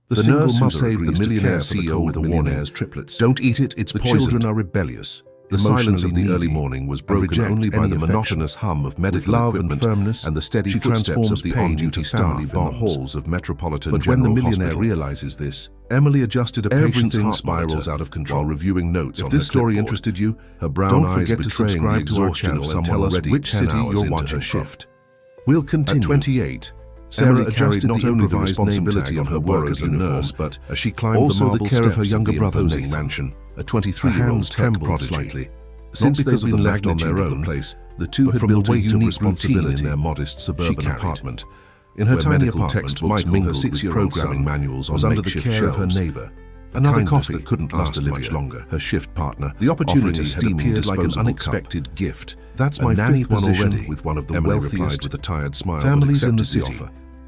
The nurse who saved the Millionaire CEO with a Millionaire's triplets. Don't eat it, it's poisoned. The children are rebellious. The silence of the early morning was broken only by the monotonous hum of medical love and firmness and the steady footsteps of the on-duty staff in the halls of Metropolitan General Hospital. But when the millionaire realizes this, Emily adjusted a patient's heart spirals out of control while reviewing notes on her clipboard. If this story interested you, her brown eyes betraying the exhaustion of someone already which city you're watching shift. We'll continue. At 28, Sarah carried not only the responsibility of her work as a nurse, but as she climbed also the care of her younger brother Nathan mansion. A 23-year-old trembled slightly. Since they'd been left on their own place, the two had built a unique routine in their modest suburban apartment. In her tiny apartment, Michael, her 6-year-old programming manuals was under the care of her neighbor. Another coffee that couldn't last much longer. Her shift partner. The opportunity had appeared like an unexpected gift. That's my fifth one already. With one of the wealthiest, with a tired smile, families in the city,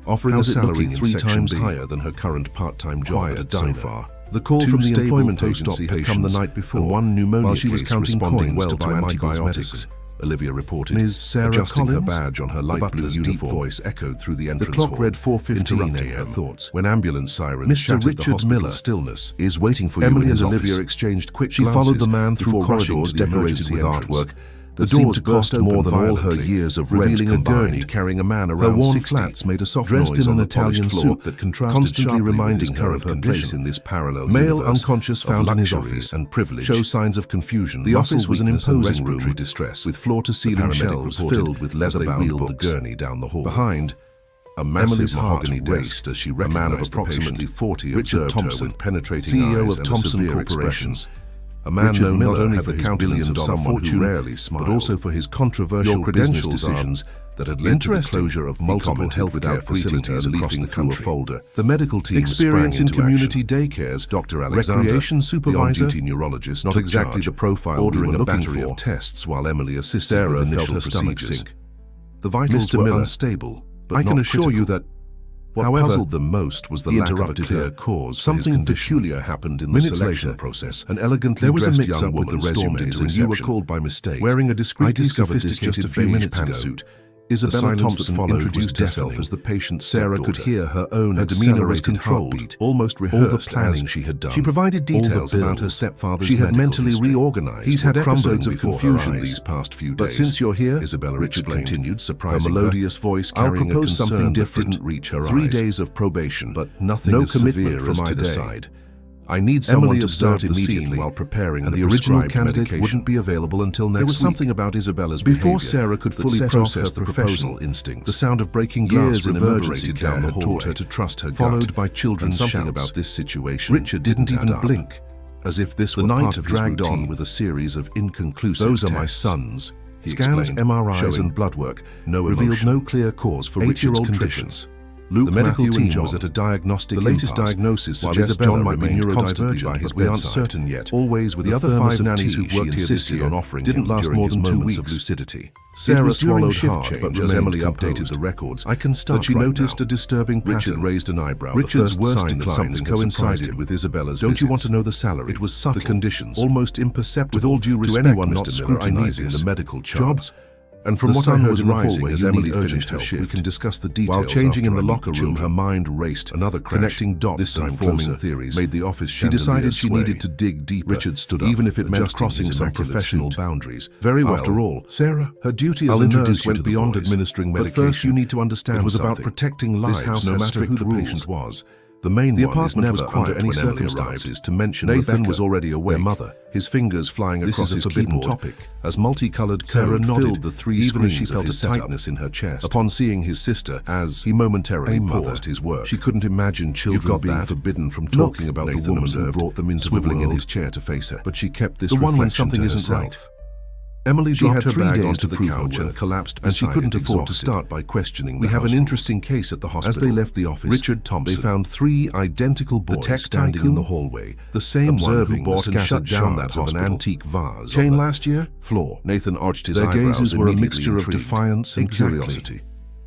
offering a salary 3 times higher than her current part-time job at a diner. So far. The call from the employment agency had come the night before, and one pneumonia she was counting coins well to antibiotics. Olivia reported, Ms. Sarah adjusting her badge on her light blue uniform. Voice echoed through the entrance hall. The clock read 4:15 a.m. thoughts when ambulance sirens shattered the hospital stillness. Is waiting for you. Emily and Olivia exchanged quick glances. She followed the man through corridors decorated with artwork. The doors cost more than all her years of revealing a gurney carrying a man around her worn flats made a soft dressed in an Italian suit that contrasted constantly reminding her of her place in this parallel male unconscious found in his office and privilege show signs of confusion. The office was an imposing room distress with floor-to-ceiling shelves filled with leather-bound books. The gurney down the hall. Behind, a massive mahogany raced as she recognized a man of approximately 40 Richard Thompson, penetrating CEO of Thompson Corporations. A man known not only for his billion-dollar fortune, but also for his controversial business decisions that had led to the closure of multiple healthcare facilities across the country. The medical team experience in community daycares, Dr. Alexander, recreation supervisor, the on-duty neurologist, not exactly the profile ordering a battery of tests while Emily assisted Sarah with felt her stomach sink. The vitals were unstable, but I can assure you that what puzzled them most was the lack of a clear cause. Something peculiar happened in the selection process. An elegantly dressed young woman stormed into reception. You were called by mistake. Wearing a discreetly sophisticated beige pantsuit. Isabella Thompson introduced herself as the patient. Sarah could hear her own demeanor was controlled, almost rehearsed. All the planning she had done. She provided details about her stepfather's medical history. She had mentally reorganized. He's had episodes of confusion these past few days. But since you're here, Isabella Richard continued, surprising her melodious voice carrying a concern something different didn't reach her eyes. 3 days of probation, but nothing no commitment from either side. I need someone to start immediately while preparing, and the original candidate wouldn't be available until next week. There was something about Isabella's behavior before Sarah could fully process the professional instincts. The sound of breaking glass reverberated down the hallway, taught her to trust her gut, followed by children's shouts. Something about this situation Richard didn't even blink, as if this were part of his routine. The night dragged on with a series of inconclusive tests. Those are my sons, he scans, MRIs and blood work revealed no clear cause for Richard's conditions. Luke, the medical team was at a diagnostic impasse. The latest diagnosis suggests John might be neurodivergent by his bedside. We aren't certain yet. Always with the other 5 nannies who worked here this year on offering didn't last more than 2 weeks of lucidity. Sarah swallowed hard, but as Emily updated the records, I can start. But she noticed a disturbing pattern. Richard raised an eyebrow. Richard's worst declines coincided with Isabella's. Don't you want to know the salary? It was subtle. The conditions, almost imperceptible. With all due respect, to anyone not scrutinizing the medical charts. And from what I heard in the hallway as Emily finished her shift, we can discuss the details. While changing in the locker room, her mind raced. Another crash, connecting dots, this time forming theories, made the office chandelier. She decided she needed to dig deeper. Richard stood up, even if it meant crossing some professional boundaries. Very well. After all, Sarah, her duty as a nurse went beyond administering medication. But first, you need to understand it was about protecting lives, this house no matter who the patient was. The apartment was never under any circumstances to mention Nathan was already awake. Their mother, his fingers flying across his keyboard. Topic. As multicolored Sarah nodded the 3 even as she felt a tightness in her chest. Upon seeing his sister, as he momentarily paused his work, she couldn't imagine children being forbidden from talking about the woman who brought them into swiveling in his chair to face her. But she kept this reflection when something isn't right. Emily dropped her bag onto the couch and collapsed, and she couldn't afford to start by questioning the household. We have an interesting case at the hospital. As they left the office, Richard Thompson, they found 3 identical boys standing in the hallway. The same one who bought and shut down that of an antique vase. Chain last year? Floor. Nathan arched his eyebrows. Their gazes were a mixture of defiance and curiosity.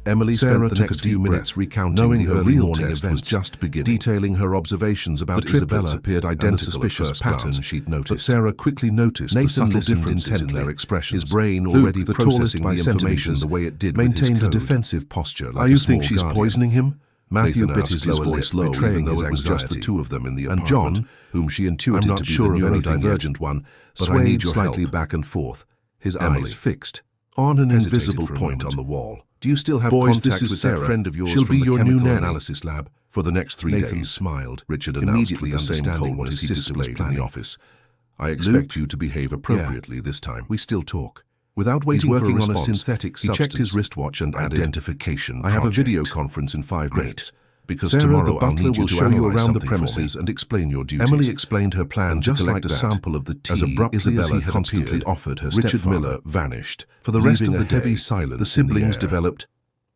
Emily spent the next few minutes recounting knowing her real test was just beginning, detailing her observations about Isabella appeared identical, the suspicious pattern she'd noticed. But Sarah quickly noticed the subtle differences in their expressions. His brain, already processing the information the way it did, maintained a defensive posture. Like you think she's poisoning him? Matthew bit his lower lip, betraying though it was just the two of them in the apartment. And John, whom she intuited to be the newly divergent one, swayed slightly back and forth, his eyes fixed on an invisible point on the wall. Do you still have contact with that friend of yours from the chemical analysis lab? For the next 3 days. Nathan smiled. Richard announced, immediately understanding what his sister was planning in the office. I expect you to behave appropriately this time. We still talk. Without waiting for a response, on a synthetic substance. He checked his wristwatch and identification. I have a video conference in 5 minutes. Because Sarah, tomorrow the butler will show you around the premises and explain your duties. Emily explained her plan to collect a sample of the tea. As abruptly as he had constantly offered her Richard Miller vanished. For the rest of the heavy silence, the siblings developed.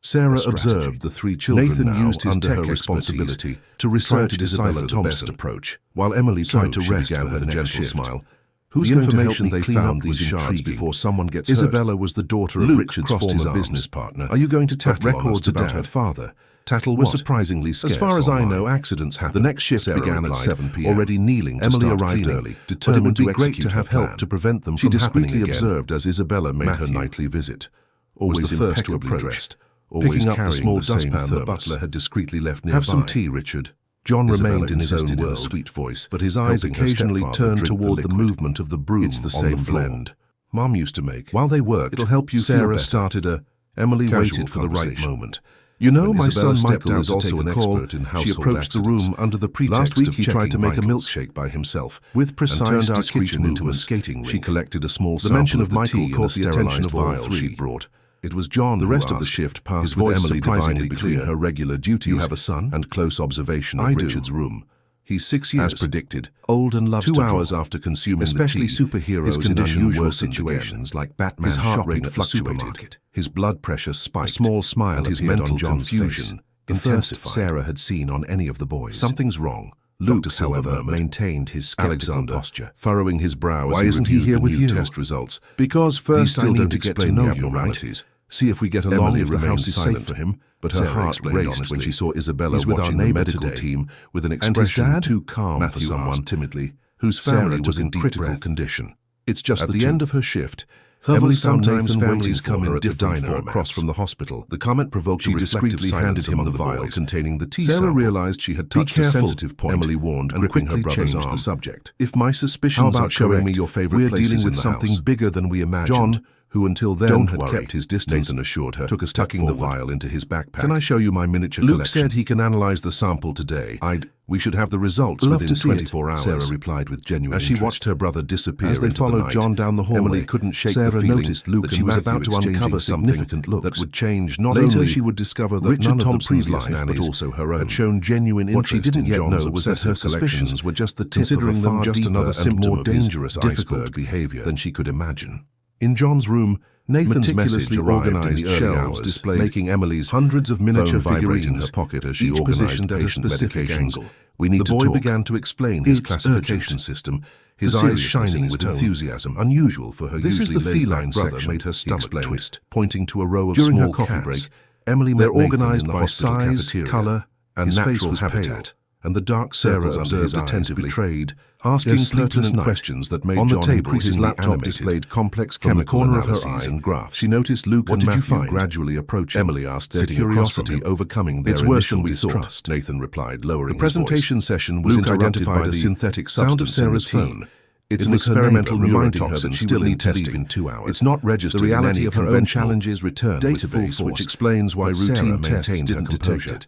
Sarah observed the 3 children. Nathan used his under her responsibility to research Isabella Thompson's approach, while Emily tried to rest for her gentle smile. Whose information they found was intriguing before someone gets Isabella was the daughter of Richard's former business partner. Are you going to tattle records about her father? Tattle was surprisingly scarce. As far as I know, accidents happen. The next shift began at 7 p.m. Already kneeling to Emily arrived early, determined to execute to have help to prevent them from happening again. She discreetly observed as Isabella made her nightly visit. Always the first to approach. Always picking up the small dustpan the butler had discreetly left nearby. Have some tea, Richard. John remained in his own world, sweet voice, but his eyes occasionally turned toward the movement of the broom. It's the same blend Mom used to make. While they worked, it'll help you Sarah started a. Emily waited for the right moment. You know, my son Michael is also an expert in household. She approached the room under the pretext of he tried to make a milkshake by himself. With precise discretion into a skating rink, she collected a small sample. The mention of Michael caught the attention of all 3 she'd brought. It was John. The rest of the shift passed with Emily dividing between her regular duties. You have a son? And close observation of Richard's room. He's 6 years, as predicted, old and loves 2 hours after consuming especially the tea. Superheroes his condition in unusual situations like Batman. His heart rate fluctuated. His blood pressure spiked. A small smile and his mental confusion. The first Sarah had seen on any of the boys. Something's wrong. Luke, however, maintained his skeptical posture, furrowing his brow as he reviewed the new test results. Because first I need to get to know you, right? See if we get along, if the house is safe for him. But her heart raced when she saw Isabella watching the medical team with an expression too calm for someone timidly, whose family was in critical condition. It's just at the end of her shift. Emily sometimes families come in at the diner across from the hospital. The comment provoked she discreetly handed him the vial containing the tea sample. Sarah realized she had touched a sensitive point, Emily warned, gripping her brother's arm. The subject. If my suspicions are showing me your favorite places in the house. We're dealing with something bigger than we imagined. John, who until then had kept his distance, Nathan assured her, took a step tucking the vial into his backpack. Can I show you my miniature collection? Luke said he can analyze the sample today. We should have the results within 24 hours, Sarah replied with genuine interest. As she watched her brother disappear as they followed John down the hallway, Emily couldn't shake the feeling noticed Luke that she was about to uncover significant looks that would change not only later she would discover that Richard Thompson's life, but also her own, had shown genuine interest. What she didn't yet know was that her suspicions were just the tip of a far just another symptom more dangerous difficult behavior than she could imagine. In John's room, Nathan's message arrived in the early hours, making Emily's hundreds of miniature figurines in her pocket as she organized at a specific angle. The boy began to explain his classification system, his eyes shining with enthusiasm, unusual for her usually laid-back section, made her stomach twist, pointing to a row of small coffee break. Emily met Nathan organized by size, color, and natural habitat, and the dark Sarah observed attentively, betrayed, asking pertinent questions that made John increasingly his laptop displayed complex chemical analyses and graphs. She noticed Luke and Matthew gradually approaching. Emily asked, their curiosity overcoming their initial distrust. Nathan replied, lowering his voice. The presentation session was interrupted by the synthetic sound of Sarah's phone. It's an experimental reminder her that she will need to leave in 2 hours. It's not registered. The reality of her own challenges return database, which explains why routine tests didn't detect it.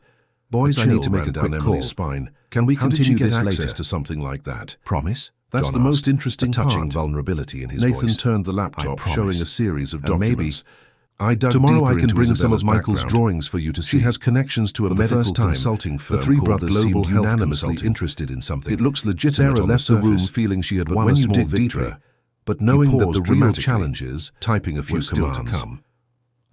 Boys, I need to make a quick call. Spine. Can we continue this later to something like that? Promise? That's the most interesting touching vulnerability in his voice. Nathan turned the laptop, showing a series of documents. Tomorrow I can bring some of Michael's drawings for you to see. He has connections to a medical consulting firm. The 3 brothers seemed unanimously interested in something. It looks legitimate. Sarah left the room feeling she had won a small victory, but knowing that the real challenge is typing a few commands.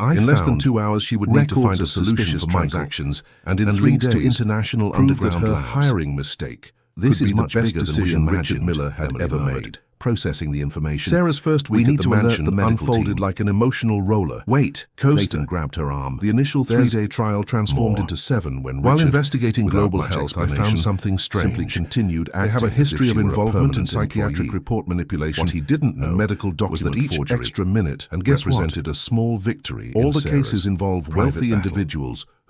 In less than 2 hours, she would need to find a solution for transactions, and in 3 days to international underground her hiring mistake. This is the best decision Richard Miller had ever made. Processing the information. Sarah's first week at the mansion unfolded like an emotional roller. Wait, Nathan grabbed her arm. The initial 3-day trial transformed into 7 when Richard, while investigating global health, I found something strange. Simply continued acting. They have a history of involvement in psychiatric report manipulation. What he didn't know, medical document was that each extra minute and represented a small victory. All the cases involved wealthy individuals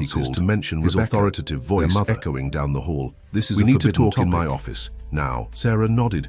circumstances to mention his authoritative voice echoing down the hall. This is We a need to forbidden talk in my topic. office, now. Sarah nodded.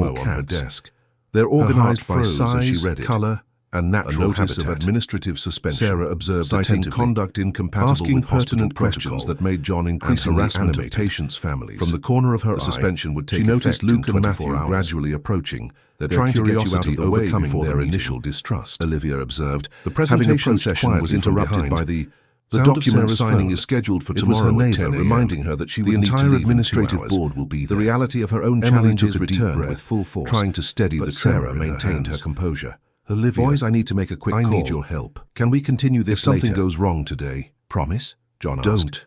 memo on her desk. They're organized by size, color, and natural notice habitat. of administrative suspension. Sarah observed citing attentively, conduct incompatible asking with pertinent hospital questions protocol that made John and increasingly harassment of animated. patients' families. From the corner of her The eye, suspension would take she noticed effect in Luke and 24 Matthew hours. gradually approaching. They're Their trying to get you out curiosity of the way overcoming before their their initial initial distrust. Olivia observed. The presentation Having approached session was quietly from interrupted behind. by the The sound of document Sarah's signing phone. is scheduled for It was her tomorrow at neighbor 10 a.m., reminding her that she the would need to entire leave in 2 administrative hours. board will be The there. reality of her own Emily challenges took a deep returned breath, with full force, trying to steady but the Sarah Sarah maintained maintained her her composure. Olivia, Boys, I need to make a quick I call. need your help. Can we continue this If something later? goes wrong today, Promise? John asked. Don't.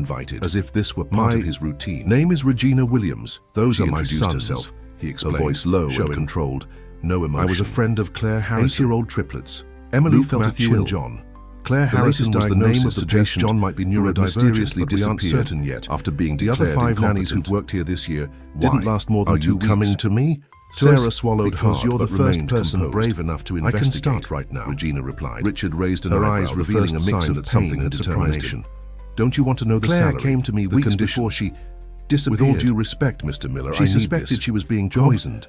invited, as if this were part of his routine. Name is Regina Williams. Those are my sons. Herself, he explained, a voice low and controlled, no emotion. I was a friend of Claire Harrison. 8-year-old triplets. Emily felt Matthew and John. Claire Harrison was the name of the patient. John might be neurodivergently disappeared certain yet. After being declared the other 5 nannies who've worked here this year didn't last more than 2 weeks. Are you coming to me? Sarah swallowed hard, because you're the first person brave enough to investigate. I can start right now, Regina replied. Richard raised her eyes, revealing a mix of something and determination. Don't you want to know the salary? Claire came to me weeks before she disappeared. With all due respect, Mr. Miller, she suspected she was being poisoned.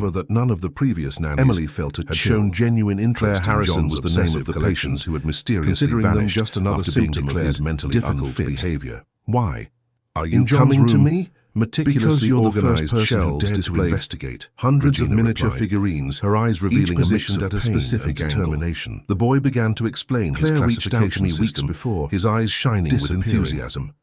discover that none of the previous nannies Emily felt a had chill. shown genuine interest. Claire Harrison in John's was the name of the obsessive patient who had mysteriously considering them vanished just another after being symptom of declared his mentally difficult unfit behavior. Why? Are you In John's coming to room, me? Meticulously Because you're the first organized person who shelves dared to displayed investigate. hundreds of Regina miniature replied, figurines, her eyes revealing each a mix positioned of at a pain specific and angle. determination. The boy began to explain his Claire reached out to classification me weeks system, before, his eyes shining with disappearing. enthusiasm.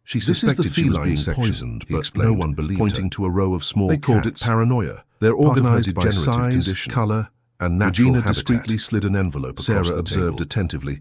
She This is the suspected she was feline being section, poisoned, he but explained, no one believed pointing her. to a row of small They called it cats. paranoia. They're Part of her organized by degenerative size, condition. color, and natural Regina habitat. discreetly slid an envelope Sarah across the observed table. attentively.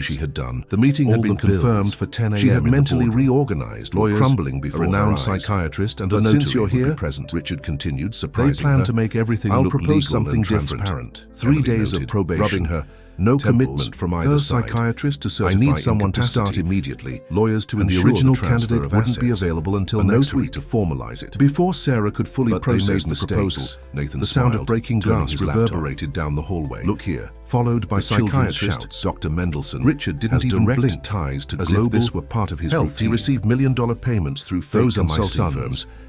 say she had done. The meeting had been confirmed for 10 a.m. She had mentally reorganized, lawyers crumbling before a renowned her eyes. psychiatrist and But a notary since you're here, present, Richard continued, they surprising plan her. to make everything I'll look propose legal something and different. transparent. 3 Emily days of noted, probation, rubbing her no temples. commitment from either Her side. psychiatrist to I certify need someone to incapacity. start immediately. Lawyers to And the ensure original the transfer candidate of wouldn't be assets. available until A next notary week to formalize it. Before Sarah could fully But they made process the mistakes. proposal, Nathan the sound of smiled, breaking turning glass his laptop. reverberated down the hallway. Look here. Followed by The children's psychiatrist shouts. Dr. Mendelsohn. Richard didn't has even direct blink, ties to as if global this were part of his health. He routine. received $1 million payments through fake Those are my consulting sons. firms,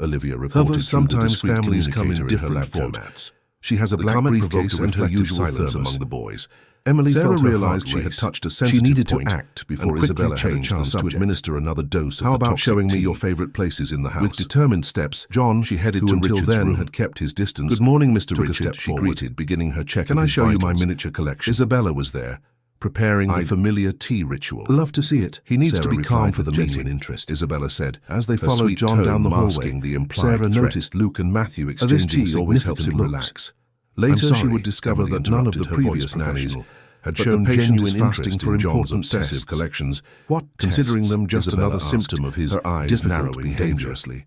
Olivia reported. However, sometimes families come in different different formats. She has a black briefcase and her usual thermos among the boys. Emily Sarah felt her realized heart she had race. touched a She sensitive needed point to act before and quickly Isabella had a changed the chance to subject. administer another dose of How the about toxic showing me tea? your favorite places in the house? With determined steps, John, she headed who to until Richard's then room. had kept his distance. Good morning, Mr. took a Richard, step she forward. greeted, beginning her check Can of I his show you my vitals. miniature collection? Isabella was there, preparing the I- familiar tea ritual. Love to see it. He needs Sarah to be calm replied for the with genuine meeting, interest. Isabella said. As they Her followed sweet John tone down the masking hallway, the implied Sarah threat. noticed Luke and Matthew This exchanging tea always helps him significant relax. looks. Later, sorry, she would discover Emily that none of the interrupted, her voice previous nannies professional. had But shown the patient genuine is interest fasting in for John's important obsessive tests. collections, What considering tests? them just Isabella another asked, symptom of his her eyes difficult narrowing behavior. dangerously.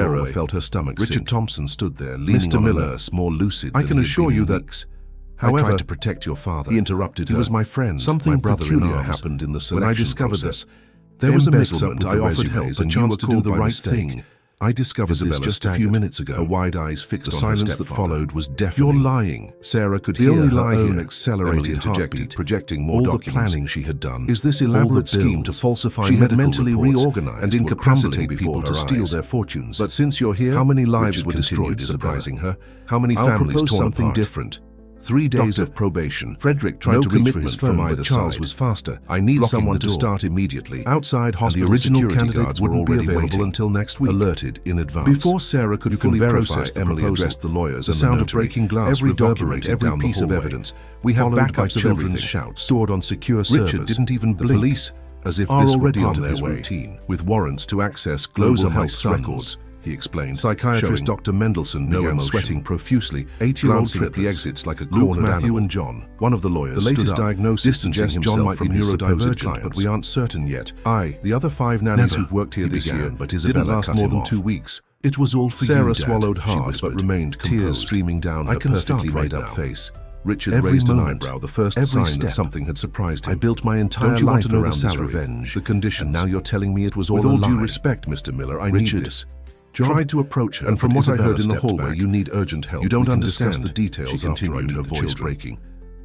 Sarah doorway. felt her stomach Richard sink. Thompson stood there, leaning Mr. on a Miller, nurse, more lucid I than can he had assure been you in that- weeks. However, I tried to protect your father. he interrupted He her. was my friend. Something my brother in peculiar arms. happened in the When I selection discovered process. this, There was a mix-up mix-up. with I the offered resumes, help, and and you you were were to do called the by right mistake. thing. I discovered Isabella this just a few staggered, minutes ago. her wide eyes fixed The on her silence that stepfather. followed was You're deafening. lying. Sarah could The hear only her lie own here, accelerated Emily interjected, heartbeat, projecting more all the documents. planning she had done. Is this all the elaborate scheme bills to falsify she had medical mentally reports reorganized and were incapacitate crumbling people before to her steal eyes. their fortunes? But since you're here, how many lives Richard were continued, destroyed, Isabella? surprising her? How many I'll families propose torn something apart? different. 3 days of probation. Frederick tried to reach for his phone, but Charles was faster. I need someone to start immediately. Outside hospital, the original candidate wouldn't be available until next week. Alerted in advance. Before Sarah could fully process, Emily addressed the lawyers. The sound of breaking glass, every document, every piece of evidence. We have backups of children's shouts stored on secure servers. Richard didn't even blink. The police, as if this were part of his routine, with warrants to access global health records. He explained. Psychiatrist Dr. Mendelsohn began sweating profusely, glancing at the exits like a cornered Matthew and John. One of the lawyers, the latest diagnosis suggests John might be neurodivergent, but we aren't certain yet. The other 5 nannies who've worked here this year, but Isabella didn't last more than 2 weeks. It was all for Sarah you, Dad. Swallowed hard, but remained composed, tears streaming down her perfectly made-up face. Richard raised an eyebrow, the first sign that something had surprised him. I built my entire life around this revenge, the conditions. And now you're telling me it was all a lie. With all due respect, Mr. Miller, I need this. John tried to approach her, and from what I heard in the hallway, you need urgent help. You don't understand the details, she continued, her voice breaking.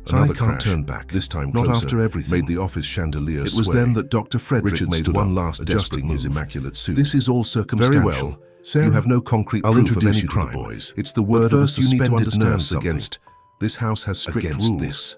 Another crash. Turn back, this time closer. Not after everything. Made the office chandelier sway. It was then that Dr. Frederick made one last adjusting his immaculate suit. This is all circumstantial. Very well. Sarah, you have no concrete proof of any crime. Boys. It's the word of a suspended nurse against. This house has strict rules.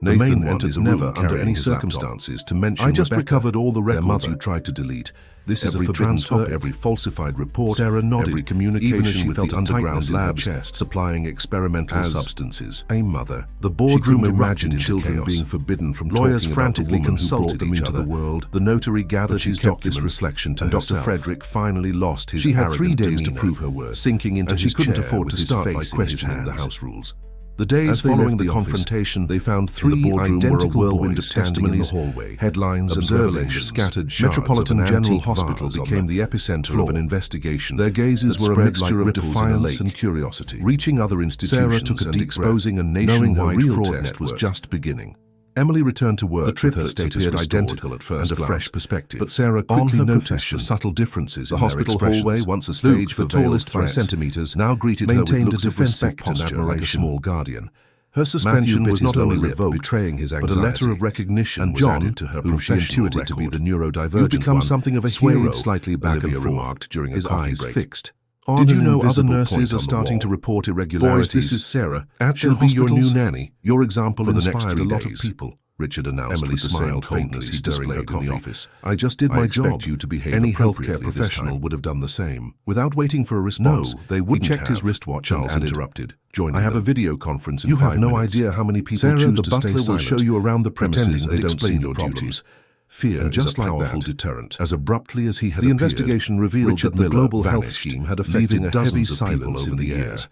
Nathan entered never under any circumstances to mention I just recovered all the records you tried to delete. This is every transfer, every falsified report, Sarah nodded, every communication with the underground labs supplying experimental substances. A mother. The boardroom imagined children being forbidden from lawyers frantically consulted them into the world. The notary gathered his documents, reflection to herself. Dr. Frederick finally lost his arrogant demeanor. She had 3 days to prove her worth, sinking into his chair, and she couldn't afford to start by questioning the house rules. The days following the confrontation, they found 3 identical whirlwind of testimonies in the hallway. Headlines and revelations scattered. Metropolitan General Hospital became the epicenter of an investigation. Their gazes were a mixture of defiance and curiosity, reaching other institutions. Sarah took a deep exposing a nationwide fraud test was just beginning. Emily returned to work. The triplets appeared identical at first and a fresh perspective, but Sarah quickly noticed the subtle differences in their expressions. The hospital hallway, once a stage for the tallest 5 centimeters, now greeted her with looks of respect and admiration like a small guardian. Her suspension was not only revoked, betraying his anxiety, but a letter of recognition was added to her professional record. To be the neurodivergent You've become something of a hero, slightly back and remarked during his eyes fixed. Did you know other nurses are starting to report irregularities? Boys, this is Sarah. She'll be your new nanny. Your example for the next 3 days. A lot of people. Richard announced. Emily smiled faintly, stirring her coffee. In the office. I just did my job. You to behave. Any healthcare professional would have done the same. Without waiting for a response, no, they wouldn't. He checked his wristwatch and interrupted. Joining I have a video conference in 5 minutes. You have no idea how many people Sarah, choose to stay silent. Will show you around the premises and explain your duties. Fear is a powerful deterrent. As abruptly as he had appeared, the investigation revealed that the global health scheme had affected dozens of people over the years.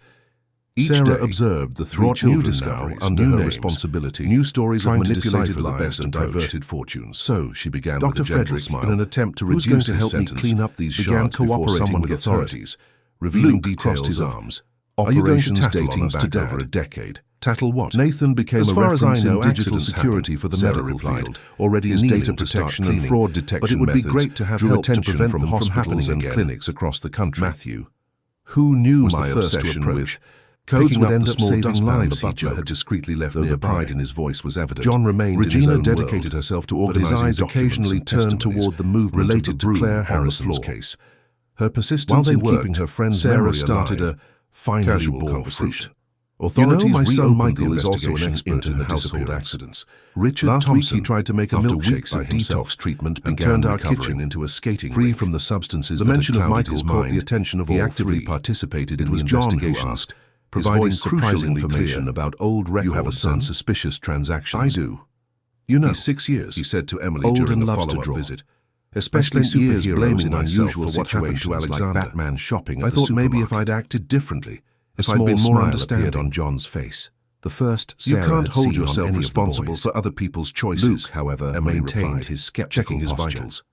Sarah observed the 3 children now under her responsibility, new stories of manipulated lives and diverted fortunes. So she began with a gentle smile. In an attempt to reduce his sentence, clean up these shards before someone with authorities, revealing details crossed his arms. Are you going to tattle dating back over a decade? Tattle what? Nathan became as far as I know digital security for the medical field, already is data protection and fraud detection but it would be great to have help to prevent them from hospitals and clinics across the country. Matthew, who knew my obsession with codes would end up saving lives. The butler had discreetly left nearby. The pride in his voice was evident. John remained in his own dedicated herself to organizing documents, but his eyes occasionally turned toward the movement related to Claire Harrison's case. Her persistence in keeping her friend's Sarah started a finally bore fruit. Authorities my son Michael is also an expert in household accidents. Richard Last Thompson week he tried to make a milkshake by detox treatment and turned our kitchen into a skating free rink. From the substances the mention of Michael caught the attention of all 3. He actively participated in the investigation. Asked, providing crucial information about old records. You have a son suspicious transactions. I do. You know, he's 6 years, he said to Emily old during a follow-up visit. Especially years blaming myself for what happened to Alexander. Like Batman shopping at I thought maybe if I'd acted differently, if I'd been more understanding on John's face. The first Sarah you can't hold yourself responsible for other people's choices. Luke, however, maintained his skeptical checking his vitals.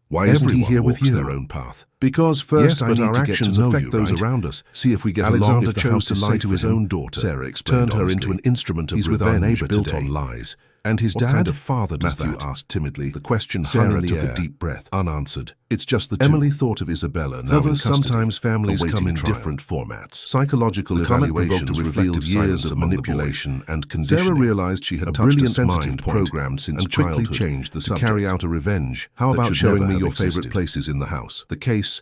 Why isn't he here with you? Their own path. Because first, but our actions affect those around us. See if we get along. Alexander chose to lie to his own daughter. Sarah explained, turned her into an instrument of revenge built on lies. And his dad? What kind of father does Matthew asked timidly. The question Sarah took a deep breath, unanswered. It's just the two. Emily thought of Isabella now in custody. Sometimes families come in different formats. Psychological evaluations revealed years of manipulation and conditioning. Sarah realized she had touched a sensitive programmed since childhood changed the subject to carry out a revenge. How about showing me your favorite places in the house? The case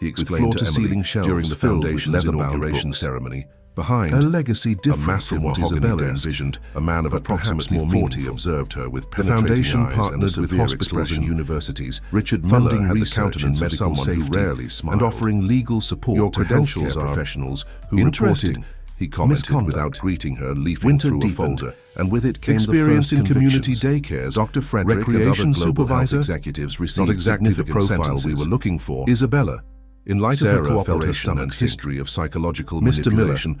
he explained to Emily during the foundation's inauguration ceremony. Behind, a legacy different from what Isabella envisioned, a man of approximately 40 observed her with penetrating foundation eyes partnered and a with severe hospitals expression. and universities. Richard Funding Miller had the research countenance in of medical someone who safety rarely smiled, and offering legal support Your to credentials healthcare are professionals who interesting, reported he commented misconduct. without greeting her, leafing Winter through a deepened, folder, and with it came experience the in first community convictions. daycares. Dr. Frederick recreation and other global supervisor, health executives received not exactly the significant profile sentences. we were looking for. Isabella, in light Sarah of her felt her cooperation stomach and sink. history of psychological Mr. Miller, manipulation,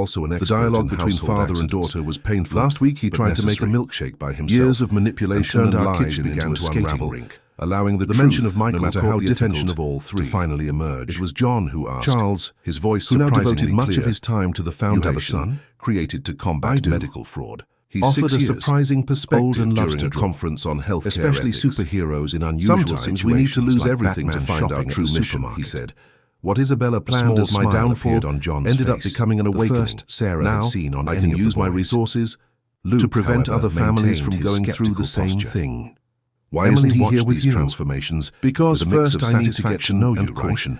also an expert. The dialogue in between household father and accidents. daughter was painful. Last week he but tried to make a necessary. milkshake by himself. Years of manipulation and and our lies kitchen began into to a skating unravel, rink, allowing the mention truth, of Michael no matter how caught the attention difficult, of all three to finally emerge. It was John who asked. Charles, his voice who now surprisingly devoted much clear, of his time to the "You have a foundation son? created to I combat do. medical fraud. He's Offered 6 a years, surprising perspective old and loves during to a draw. conference on healthcare especially ethics. superheroes in unusual Sometimes situations. we need to lose like everything to Batman find our shopping true at the mission, he supermarket. said. What Isabella planned small as my smile downfall appeared on John's ended up face, becoming an the awakening. first Sarah now had seen on I any can of the use my boys. resources Luke, to prevent however, other families maintained from his going through skeptical the same posture. thing. Why Emily isn't he watched here with these you? transformations Because with a mix first of I need to get to satisfaction know you, and right? caution.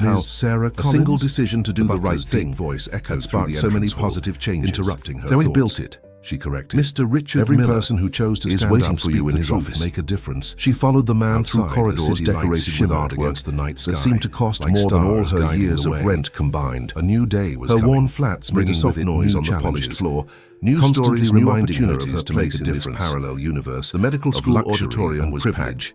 about how Sarah a single Collins, decision to do the right thing voice had echoed through sparked the so many entrance hall, positive changes. interrupting her So he thoughts. built it, she corrected. Mr. Richard Every Miller person who chose to is stand waiting up for you speak in the his truth, office. make a difference. She followed the man Outside, through corridors the city lights decorated with shimmered artwork against the night sky that seemed to cost like more than all stars her guiding years the of way. rent combined. A new day was Her coming, worn flats bringing made a soft with it noise new on the polished challenges, floor, new constantly stories, new reminding her of opportunities her to place make a in this difference. parallel universe. The medical of school luxury auditorium and was privilege. packed.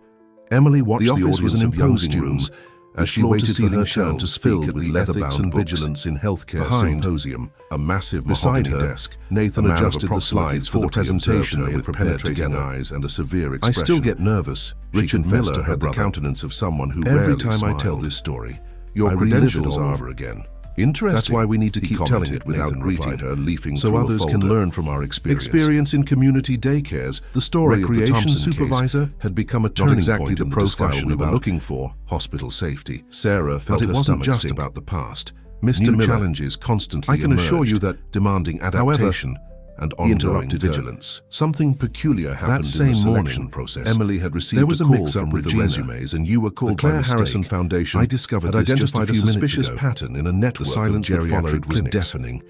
Emily watched The the office was audience an of young imposing room, students as she waited for her turn to speak at the Ethics and Vigilance in Healthcare Symposium, a massive beside her desk. Nathan adjusted the slides for the presentation with penetrating eyes and a severe expression. I still get nervous. Richard Miller had the countenance of someone who rarely smiled. Every time I tell this story, your credentials are over again. Interesting. That's why we need to keep telling it without greeting her, leafing so others can learn from our experience. Experience in community daycares. The story of the Thompson supervisor had become a turning point in the discussion we were looking for: hospital safety. Sarah felt her stomach just about the past. Mr. Miller, challenges constantly emerged. I can assure you that demanding adaptation and ongoing vigilance. Something peculiar happened in the selection process. Emily had received a call from the resumes, and you were called by mistake. The Claire Harrison Foundation, I discovered, had identified a suspicious pattern in a network. The silence that followed was deafening.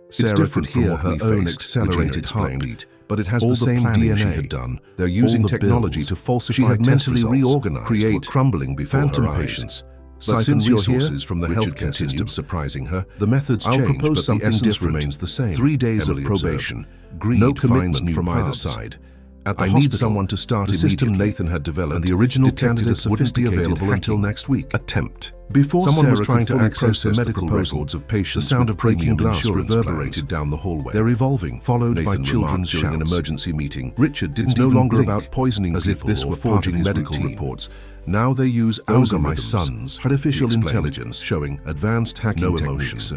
Sarah could hear her own accelerated heartbeat, but it has the same DNA she had done. They're using technology to falsify. She had mentally reorganized, create crumbling before her eyes. But since you're here, from the healthcare system surprising her, the methods change, but the essence remains the same. 3 days of probation, no commitment from either side. I need someone to start immediately. The system Nathan had developed, and the original candidates wouldn't be available until next week. Attempt. Before someone was trying to access the medical records of patients, the sound of breaking glass reverberated down the hallway. They're evolving, followed by children's shouts. During an emergency meeting, Richard didn't no longer about poisoning as if this were forging medical reports. Now they use those are my sons, artificial intelligence, showing advanced hacking techniques.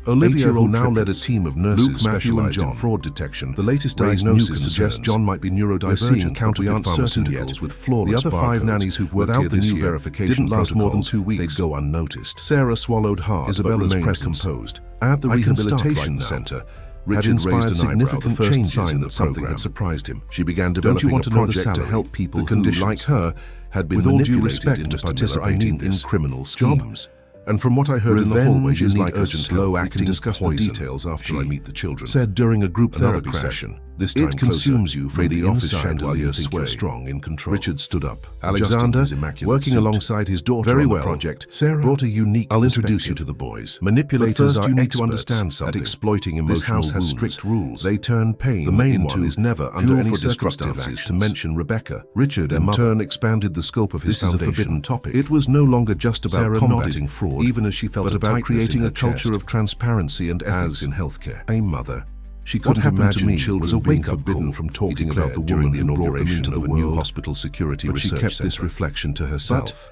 Olivia, who now led a team of nurses specialized in fraud detection, the latest diagnosis suggests John might be neurodivergent, counterfeit pharmaceuticals with flawless the other 5 nannies who've worked here this year didn't last more than 2 weeks. They'd go unnoticed. Sarah swallowed hard, Isabella's composed. At the rehabilitation center, Richard raised significant changes in the something had surprised him. She began developing a project to help people who, like her, had been manipulated into participating in criminal schemes. And from what I heard in the hallway, is like urgent slow act and discuss the details after I meet the children. Said during a group therapy session, this time it consumes you from the office chandelier sway. Strong in control. Richard stood up. Alexander, working alongside his daughter on the project, Sarah brought a unique. I'll introduce you to the boys. Manipulators are experts to understand something. At exploiting emotional wounds. This house has strict rules. They turn pain. The main one is never under any circumstances to mention Rebecca. Richard in turn expanded the scope of his foundation. A forbidden topic. It was no longer just about combating fraud, even as she felt, but about creating a culture of transparency and ethics in healthcare. A mother. She couldn't imagine children was a being forbidden from talking about the woman that brought them into the new hospital security research. But she kept this reflection to herself.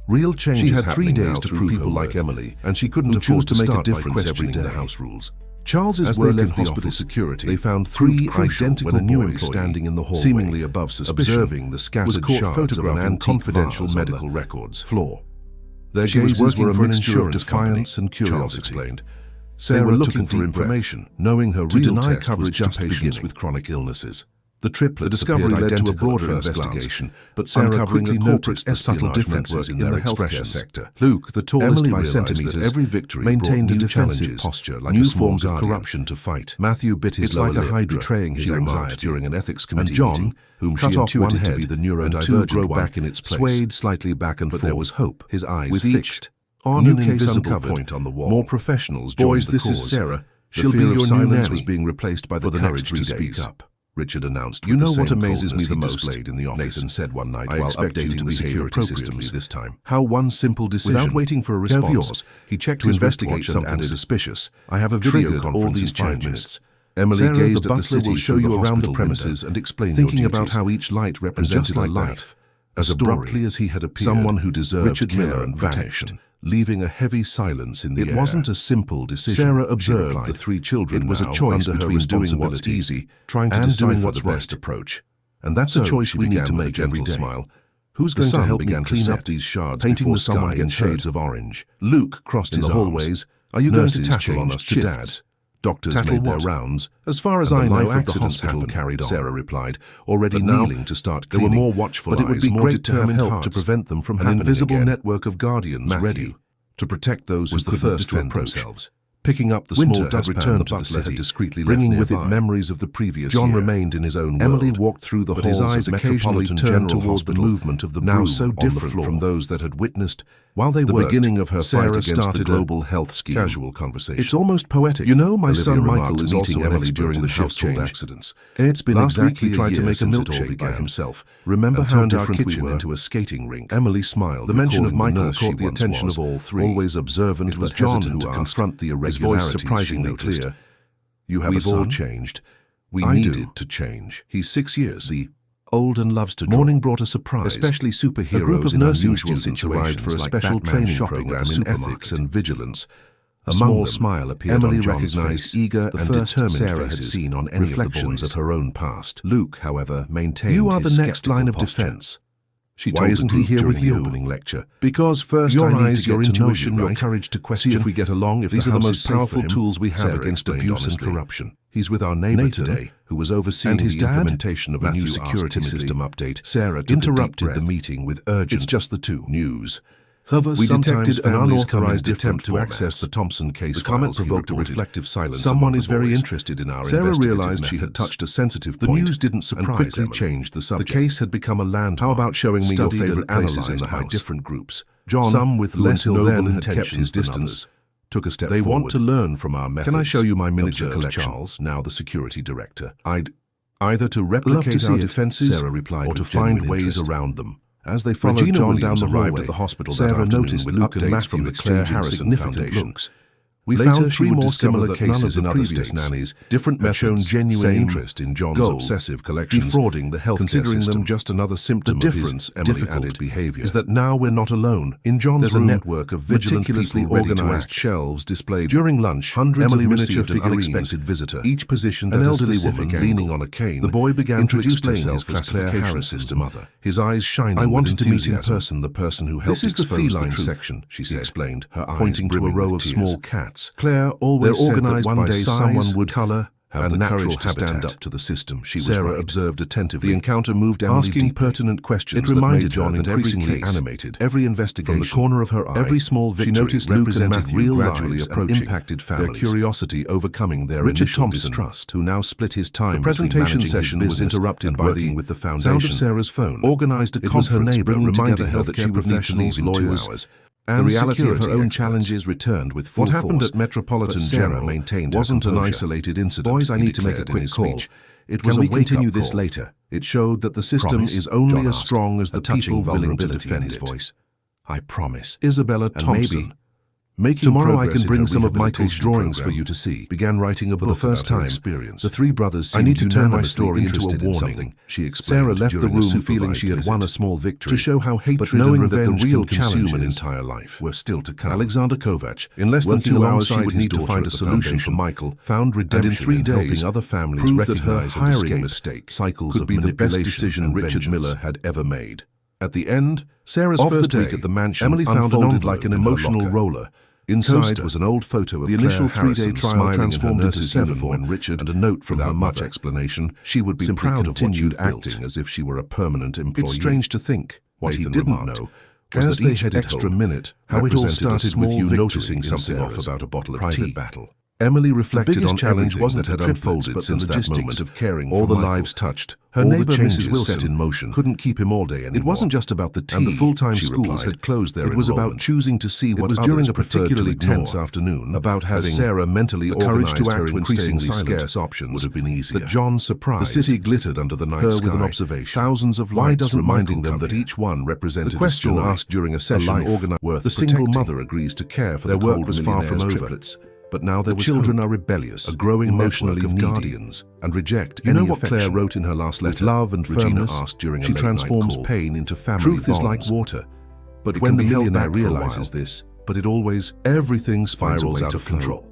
Real change she had 3 days to prove people like Emily, and she couldn't afford to make a difference every day. The house rules. Charles's work in hospital security, they found 3 identical boys standing in the hallway, seemingly above suspicion, observing the scattered shards of an confidential medical records floor. Their gazes were a mixture of defiance and curiosity. Explained. Sarah looking for information, knowing her real deny coverage just patients with chronic illnesses. The discovery led to a broader investigation, but Sarah quickly noticed the subtle differences in their healthcare sector. Luke, the tallest by centimeters, every victory maintained a defensive posture, like new forms of corruption to fight. Matthew bit his lower lip, like betraying his anxiety during an ethics committee meeting, whom she intuited to be the neurodivergent one, back in its place, swayed slightly back and forth. But there was hope. His eyes fixed on an invisible point on the wall. More professionals joined the cause. This is Sarah. She'll be your new nanny. Was being replaced by the courage to speak up. Richard announced. You know what amazes me the most? In the office. Nathan said one night while updating the security systems this time. How one simple decision, without waiting for a response, he checked to investigate something suspicious. I have a video conference in 5 minutes. Emily gazed at the city, will show you around the premises and explain thinking about how each light represented a life. As abruptly as he had appeared, someone who deserved Richard Miller and vanished, leaving a heavy silence in the air. It wasn't a simple decision. Sarah observed the 3 children. It was a choice between doing what's easy, trying to decide what's the best approach. And that's a choice we need to make every day. Smile. Who's going to help me clean up these shards, painting the sky in shades of orange? Luke crossed in the hallways. Are you going to tackle on us to Dad? Doctors made their rounds. As far as I know, accidents happened, carried on. Sarah replied, already kneeling to start cleaning. There were more watchful eyes, but it would be great to have help to prevent them from happening again. An invisible network of guardians ready to protect those who couldn't defend themselves. Picking up the small dustpan, the butler had discreetly bringing with it memories of the previous year. John remained in his own world. Emily walked through the halls, his eyes occasionally turned toward the movement of the now so different from those that had witnessed. While they were beginning of her fight against the global health scheme. Casual conversation. It's almost poetic. You know, my son Michael is also Emily during the shift change accidents. It's been exactly tried to make a milkshake by himself. Remember how turned our kitchen into a skating rink? Emily smiled. The mention of Michael caught the attention of all three. Always observant, it was John who confront the irregularities. His voice surprisingly clear. You have a son? We've all changed. We needed to change. He's 6 years. Old and loves to draw. Morning brought a surprise. Especially superheroes. A group of nursing students arrived for a special training program in ethics and vigilance. A small smile appeared on John's recognized face. Eager and determined Sarah had seen on any reflections of her own past. Luke, however, maintained you are the next line of defense. Why isn't he here with you? Opening lecture. Because first your eyes, your intuition, your courage to question. See if we get along. If these are the most powerful tools we have against abuse and corruption. He's with our neighbor today, who was overseeing the implementation of a new security system update. Sarah interrupted the meeting with urgent. It's just the two. News. We detected an unauthorized attempt to access the Thompson case. The comment provoked a reflective silence. Someone is very interested in our Sarah realized she had touched a sensitive point. The news didn't surprise and quickly changed the subject. The case had become a landmark. How about showing me your favorite places in the house? Different groups. John, some with less noble intentions, kept his distance. Took a step forward. They want to learn from our methods. Can I show you my miniature collection? Charles, now the security director. I'd either to replicate our defenses, Sarah replied, or to find ways around them. As they followed John down the hallway, at the hospital, Sarah noticed with Luke and Matt from the Claire Harrison Foundation. We found three more similar cases in other states. Nannies, different methods, shown genuine interest in John's obsessive collections, defrauding the healthcare considering system. Them just another symptom of his difficult behavior. Is that now we're not alone. In John's room, a network of meticulously organized shelves displayed. During lunch, hundreds of miniature figurines, unexpected visitor, each positioned an elderly woman leaning on a cane. The boy began to explain his classification system. His eyes shining. I wanted to meet in person the person who helped expose the truth section, she explained, her eyes pointing to a row of small cats. Claire always said that one day someone would color, have the courage to stand up to the system. Sarah observed attentively. The encounter moved Emily asking pertinent questions. It reminded John increasingly animated. Every investigation, from the corner of her eye, every small victory, she noticed Luke and Matthew real gradually approaching, impacted families, their curiosity overcoming their initial distrust, who now split his time. The presentation session was interrupted by working with the foundation. Sound of Sarah's phone organized a conference, her neighbor, reminding her that she would need to leave in 2 hours. And the reality of her own challenges returned with full force. What happened at Metropolitan General maintained wasn't an isolated incident. Boys, I need to make a quick call. It was a wake-up call. Can we continue this later? It showed that the system is only as strong as the people willing to defend it. Voice. I promise. Isabella Thompson. Tomorrow I can bring some of Michael's drawings for you to see. Began writing a book for the first time. Experience. The three brothers seemed I need to turn my story into a warning. She explained. Sarah left the room feeling she had won a small victory to show how hatred knowing and revenge that the real consume an entire life were still to come. Alexander Kovac, in less than 2 hours, she would need to find a solution for Michael. Found redemption and in 3 days, other families proved that her hiring mistake cycles could be the best decision Richard Miller had ever made. At the end, Sarah's first week at the mansion, Emily found an like an emotional roller. Inside was an old photo of the initial 3-day trial transformed into 7 when Richard and a note from her much explanation. She would be proud of continued acting as if she were a permanent employee. It's strange to think what he didn't know was that each extra minute, how it all started with you noticing something off about a bottle of tea. Battle. Emily reflected on challenge wasn't that had unfolded since that moment of caring all the lives touched. Her neighbor Mrs. Wilson set in motion couldn't keep him all day anymore. It wasn't just about the tea, and the full-time schools had closed their enrollment. It was about choosing to see what was during a particularly tense afternoon about having Sarah mentally organized to act increasingly scarce options would have been easier. But John surprised. The city glittered under the night sky with an observation. Thousands of lights reminding them that each one represented a question asked during a session organized. The single mother agrees to care for their work was far from over. But now their children are rebellious, a growing emotionally of guardians, and reject any affection. You know what Claire wrote in her last letter? With love and firmness, asked during she transforms pain into family bonds. Truth is like water. But when the millionaire realizes this, but it always, everything spirals out of control.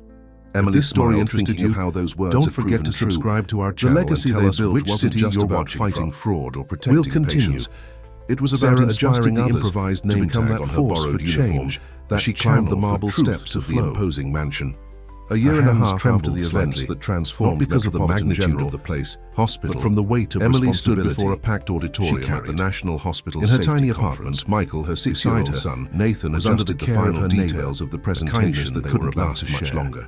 Emily, this story interested you how those words don't forget to subscribe to our channel. The legacy they built which wasn't just about fighting fraud or protecting patients. It was about inspiring the improvised name tag on her borrowed change that she climbed the marble steps of the imposing mansion. A year and a half after the events that transformed because of the magnitude of the place, hospital, but from the weight of Emily stood before a packed auditorium at the National Hospital in her tiny apartment. Michael, her 6-year-old son, Nathan, was under the care of her details of the presentation that couldn't last much longer.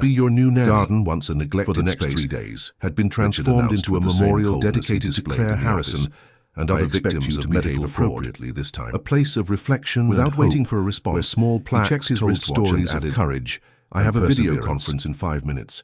be your new nanny. Garden, once a neglected For the next space, 3 days, had been Richard transformed announced into a with the same memorial coldness he dedicated to displayed Claire in the Harrison office. and I other expect victims you of to behave medical appropriately fraud. this time. A place of reflection Without and waiting hope, for a response, where small he plaques checked his told wristwatch and stories of added, courage. I "And have a video perseverance." conference in 5 minutes.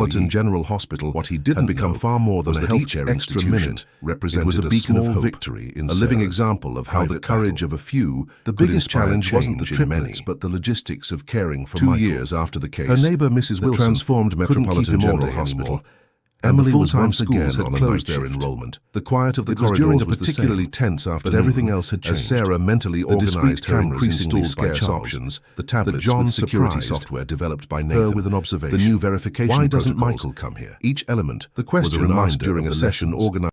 Metropolitan General Hospital, what he didn't become far more than a healthcare institution, represented a beacon of victory in a living example of how the courage of a few. The biggest challenge wasn't the triplets, but the logistics of caring for Michael. 2 years after the case, her neighbor Mrs. Wilson transformed Metropolitan General Hospital. Emily was once again had closed their enrollment. The quiet of the corridors during a particularly tense afternoon, but everything else had changed. As Sarah mentally organized her increasingly scarce options, the tablets with security software developed by Nathan, her with an observation. The new verification. Why doesn't Michael come here? Each element, the question was a reminder during a session organized.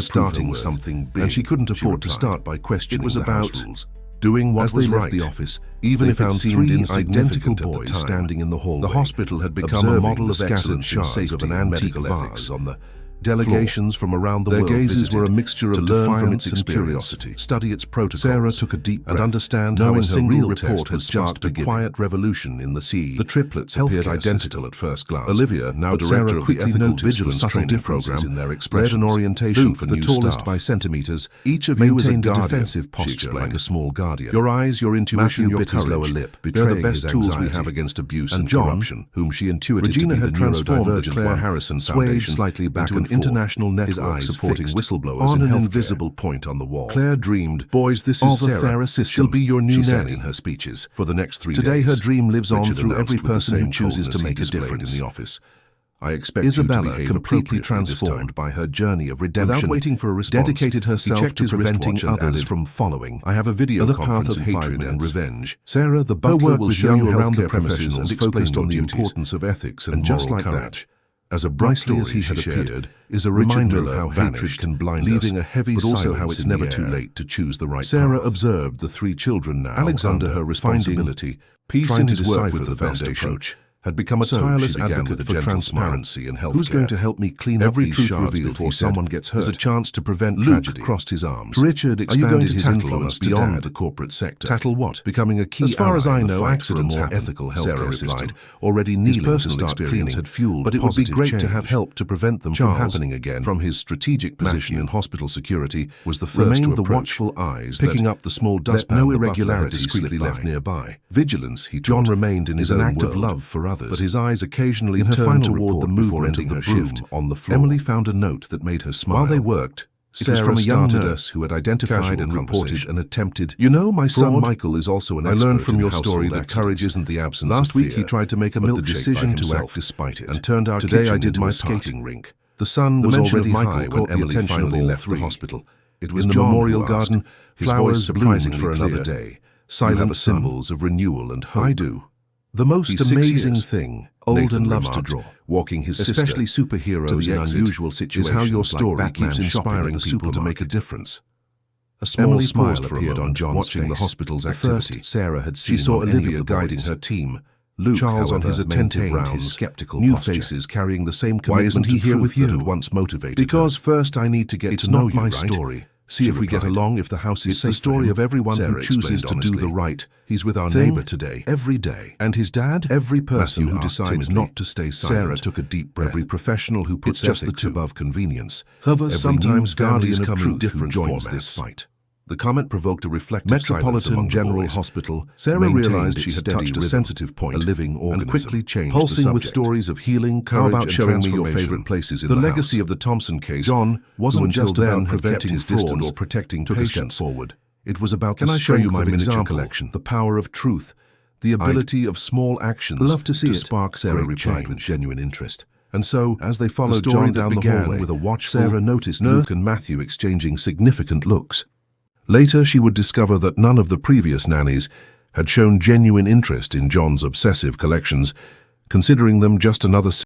to starting something big, and she couldn't afford to start by questioning the house rules. Doing what was right. The office, even if it seemed identical boys standing in the hallway. The hospital had become a model of excellence in safety of an antique vase on the Delegations from around the world Their gazes visited were a mixture of to learn from defiance its and curiosity, study its protocols. Sarah took a deep breath and understand knowing how a her single real report test had had just sparked a begun. quiet revolution in the sea. The triplets appeared identical at first glance. Olivia, now But director Sarah of the quickly ethical noticed vigilance the subtle training differences program, in their led expressions. an orientation Luke, for the new tallest staff. by centimeters, Each of maintained you is a a guardian, defensive she posture explained. like a small guardian. Your eyes, your intuition, Matthew your bit his courage. lower lip, They're betraying the best his tools we anxiety. have against abuse And and John, corruption, whom she intuited Regina to be had the transformed the neurodivergent Claire one, Harrison swayed Foundation slightly back into and an forth, international his network eyes supporting fixed whistleblowers on in an healthcare. invisible point on the wall. Claire dreamed, Boys, this of is a Sarah. fairer system. She'll be your new She said nanny in her speeches. for the next 3 Today days. her dream lives on Richard through announced every with the person who same chooses to coldness he make a displayed difference. in the office. I expect Isabella, you to behave completely appropriately this time. transformed by her journey of redemption, Without waiting for a response, dedicated herself he checked to his preventing wristwatch and others added, from following. I have a video The path conference of in hatred 5 and minutes. revenge. Sarah, the Her butler work will was show young you around the healthcare premises professionals and explained explain on on the the duties. importance of ethics and just moral like courage. that, As abruptly my as he story, had she appeared, shared, is a Richard reminder Miller of how hatred vanished, can blind leaving us, a heavy but also how silence it's in never the too air. late to choose the right Sarah path. observed the 3 children now Alexander, under her responsibility, peace trying in to his work decipher with the the best foundation, approach, had become a So tireless she began advocate with a for gentle transparency in healthcare. Who's going to help me clean Every up these truth shards revealed, before he said, someone gets hurt? is a chance to prevent Luke tragedy. crossed his arms. Richard Are you going expanded to his tackle influence us to beyond Dad? the corporate sector. Tackle what? Becoming a key As far as ally I in the know, fight accidents for a more happen, ethical Sarah healthcare replied, system. already His kneeling to personal start experience cleaning. had fueled But it would be positive great to change. have help to prevent them Charles, from happening again. from his strategic position Matthew, in hospital security, was the first remained to the approach, watchful eyes picking that up the small let dustpan no the butler had irregularities discreetly slip left by. nearby. Vigilance, he John taught, remained in his is an own act of world, love for others. but his eyes occasionally In her turned final toward the report before movement ending of her the shift shift on the floor. Emily found a note that made her smile. While they worked, It Sarah is from a young started nurse who had identified Casual and reported conversation. an attempted You know, my son fraud. Michael is also an I expert learned from in your household story that accidents. courage isn't the absence Last of week fear, he tried to make a but the milkshake decision by to himself act despite it, and turned our Today I kitchen did into my a skating party. rink. The sun The was mention already of Michael high when caught the Emily attention of finally all left the 3. hospital. It was In the John memorial who asked, garden, his flowers voice surprisingly bloomed for another clear. day. Silent You have a son. symbols of renewal and hope. I do. The most He's 6 amazing years. thing, old Nathan and loves to remarked, draw, walking his especially sister superheroes to the in exit, unusual situations, is how your like story Batman keeps inspiring shopping at the people to make a supermarket. difference. A small Emily smile paused for a appeared on moment, John's watching face. the hospital's The activity. first Sarah had She seen saw on any Olivia of the guiding boys. her team. Luke, Charles on however, his attentive maintained rounds, his skeptical new posture. faces carrying the same Why commitment isn't he to here truth with that you? had once motivated Because her. first I need to get It's to know not you, my right? story, See she if we get replied. along if the house is It's safe the story for him. of everyone Sarah who chooses explained to do honestly. the right. He's with our thing neighbor today. every day. And his dad? Every person Matthew who asked decides timidly. not to stay silent. Sarah took a deep breath. Every professional who puts It's just the ethics two. above convenience. However, Every sometimes new guardian guardians of come in truth different who joins formats. this fight. The comment provoked a reflective Metropolitan silence among General the boys. Hospital. Sarah maintained realized its she had steady touched a rhythm, sensitive point, a living organism, and quickly changed pulsing the with subject. stories of healing, How courage, about and showing me your transformation. favorite places in the the legacy house? of the Thompson case. John wasn't who just until about then had preventing kept his fraud distance or protecting took a step patients. forward. It was about Can the I show you strength my of miniature example, collection? The power of truth, the ability of small actions love to see it, spark Sarah great replied change. with genuine interest. And so, As they followed the story John that down the began hallway, with a watchful, Sarah noticed Luke Luke and Matthew exchanging significant looks. Later, she would discover that none of the previous nannies had shown genuine interest in John's obsessive collections, considering them just another